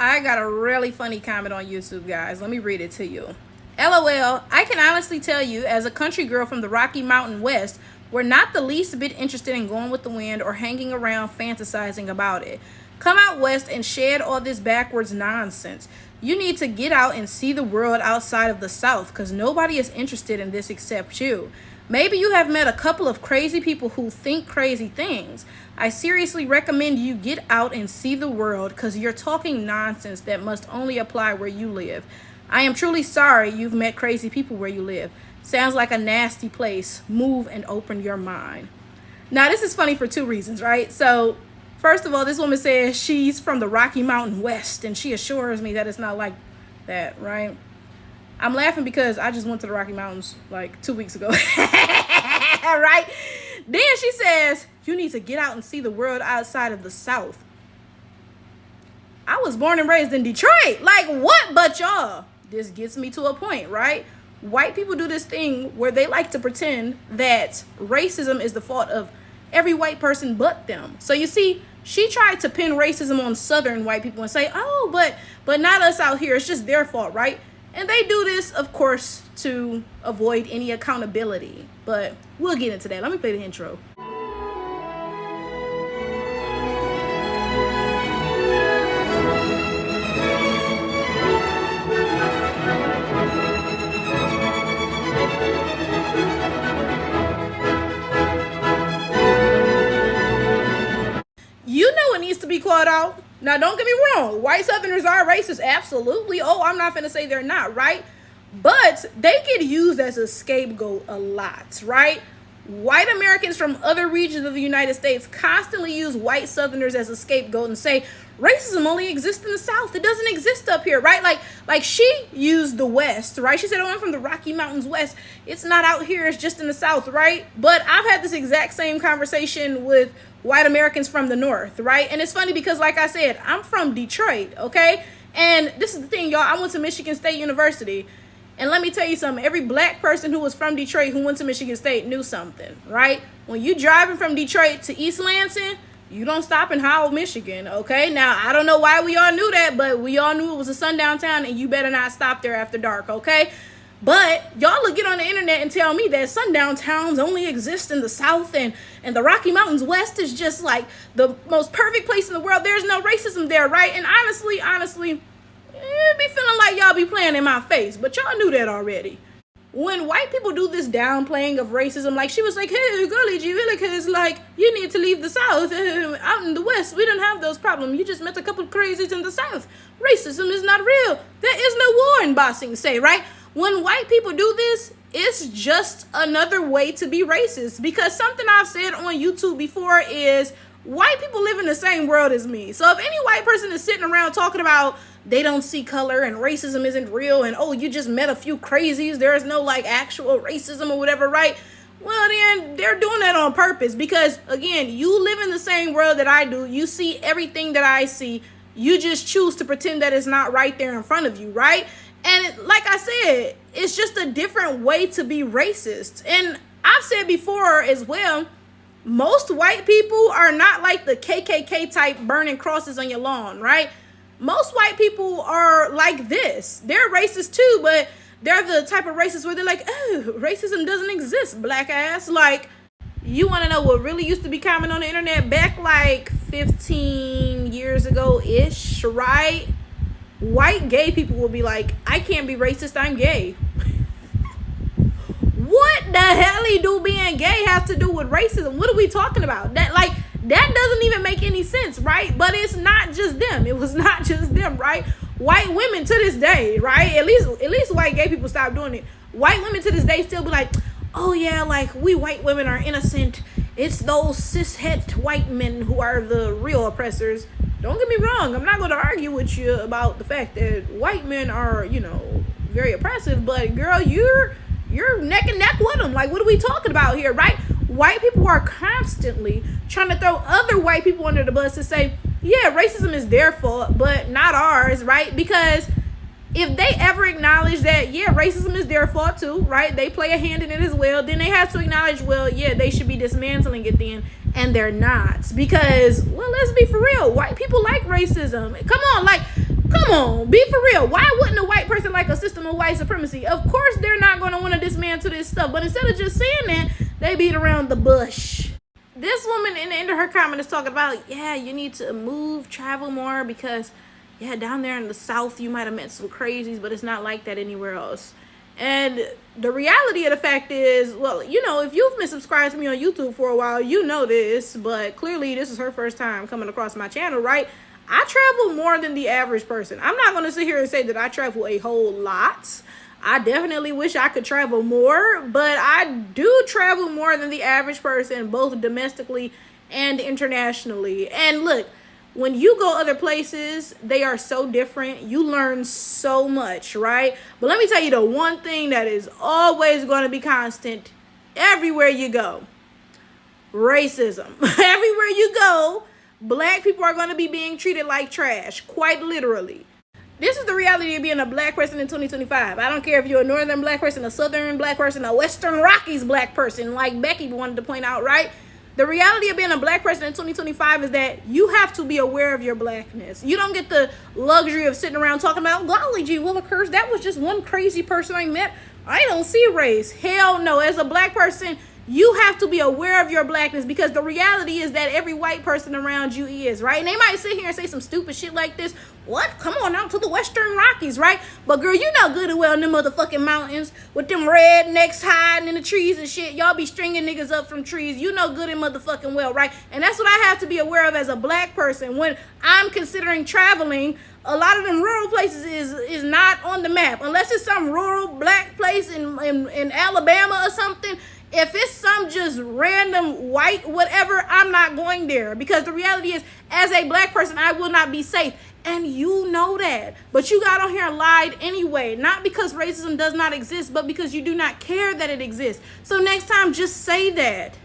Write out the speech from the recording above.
I got a really funny comment on YouTube, guys. Let me read it to you. LOL, I can honestly tell you, as a country girl from the Rocky Mountain West, we're not the least bit interested in going with the wind or hanging around fantasizing about it. Come out west and shed all this backwards nonsense. You need to get out and see the world outside of the South, because nobody is interested in this except you. Maybe you have met a couple of crazy people who think crazy things. I seriously recommend you get out and see the world, because you're talking nonsense that must only apply where you live. I am truly sorry you've met crazy people where you live. Sounds like a nasty place. Move and open your mind. Now, this is funny for two reasons, right? So, first of all, this woman says she's from the Rocky Mountain West, and she assures me that it's not like that, right? I'm laughing because I just went to the Rocky Mountains like 2 weeks ago, right? Then she says, you need to get out and see the world outside of the South. I was born and raised in Detroit. Like, what but y'all? This gets me to a point, right? White people do this thing where they like to pretend that racism is the fault of every white person but them. So you see, she tried to pin racism on Southern white people and say, oh, but not us out here. It's just their fault, right? And they do this, of course, to avoid any accountability. But we'll get into that. Let me play the intro. You know it needs to be called out. Now, don't get me wrong. White Southerners are racist. Absolutely. Oh, I'm not going to say they're not, right? But they get used as a scapegoat a lot, right? White Americans from other regions of the United States constantly use white Southerners as a scapegoat and say, racism only exists in the South. It doesn't exist up here, right? Like she used the West, right? She said, oh, I'm from the Rocky Mountains West. It's not out here. It's just in the South, right? But I've had this exact same conversation with white Americans from the North, right? And it's funny because, like I said, I'm from Detroit, okay? And this is the thing, y'all. I went to Michigan State University. And let me tell you something. Every black person who was from Detroit who went to Michigan State knew something, right? When you driving from Detroit to East Lansing, you don't stop in Howell, Michigan, okay? Now, I don't know why we all knew that, but we all knew it was a sundown town and you better not stop there after dark, okay? But y'all will get on the internet and tell me that sundown towns only exist in the South and the Rocky Mountains West is just like the most perfect place in the world. There's no racism there, right? And honestly, it be feeling like y'all be playing in my face, but y'all knew that already. When white people do this downplaying of racism, like she was like, hey, golly gee willikers, like, you need to leave the South. Out in the West, we don't have those problems. You just met a couple of crazies in the South. Racism is not real. There is no war in Bossing say, right? When white people do this, it's just another way to be racist, because something I've said on YouTube before is white people live in the same world as me. So if any white person is sitting around talking about they don't see color and racism isn't real and, oh, you just met a few crazies, there is no like actual racism or whatever, right? Well, then they're doing that on purpose because, again, you live in the same world that I do. You see everything that I see. You just choose to pretend that it's not right there in front of you, right? And like I said, it's just a different way to be racist. And I've said before as well, most white people are not like the KKK type burning crosses on your lawn, right? Most white people are like this. They're racist too, but they're the type of racist where they're like, oh, racism doesn't exist, black ass. Like, you want to know what really used to be common on the internet back like 15 years ago-ish, right? White gay people will be like, I can't be racist, I'm gay. What the hell do being gay have to do with racism? What are we talking about? That doesn't even make any sense, right? But it's not just them. It was not just them, right? White women to this day, right? At least white gay people stop doing it. White women to this day still be like, oh yeah, like we white women are innocent. It's those cishet white men who are the real oppressors. Don't get me wrong. I'm not going to argue with you about the fact that white men are, very oppressive. But girl, you're neck and neck with them. Like, what are we talking about here, right? White people are constantly trying to throw other white people under the bus to say, yeah, racism is their fault, but not ours, right? Because if they ever acknowledge that, yeah, racism is their fault too, right? They play a hand in it as well. Then they have to acknowledge, well, yeah, they should be dismantling it then. And they're not. Because, well, let's be for real. White people like racism. Come on, like, Come on, be for real. Why wouldn't a white person like a system of white supremacy? Of course they're not going to want to dismantle this stuff. But instead of just saying that, they beat around the bush. This woman in the end of her comment is talking about, yeah, you need to move, travel more because, yeah, down there in the South, you might have met some crazies, but it's not like that anywhere else. And the reality of the fact is, well, you know, if you've been subscribed to me on YouTube for a while, you know this, but clearly this is her first time coming across my channel, right? I travel more than the average person. I'm not going to sit here and say that I travel a whole lot. I definitely wish I could travel more, but I do travel more than the average person, both domestically and internationally. And look, when you go other places, they are so different. You learn so much, right? But let me tell you the one thing that is always going to be constant everywhere you go. Racism. Everywhere you go, black people are going to be being treated like trash, quite literally. This is the reality of being a black person in 2025. I don't care if you're a northern black person, a southern black person, a western Rockies black person, like Becky wanted to point out, right? The reality of being a black person in 2025 is that you have to be aware of your blackness. You don't get the luxury of sitting around talking about, golly gee willikers, that was just one crazy person I met. I don't see race. Hell no. As a black person, you have to be aware of your blackness, because the reality is that every white person around you is, right? And they might sit here and say some stupid shit like this. What? Come on out to the Western Rockies, right? But girl, you know good and well in them motherfucking mountains with them rednecks hiding in the trees and shit. Y'all be stringing niggas up from trees. You know good and motherfucking well, right? And that's what I have to be aware of as a black person when I'm considering traveling. A lot of them rural places is not on the map. Unless it's some rural black place in Alabama or something. If it's some just random white whatever, I'm not going there. Because the reality is, as a black person, I will not be safe. And you know that. But you got on here and lied anyway. Not because racism does not exist, but because you do not care that it exists. So next time, just say that.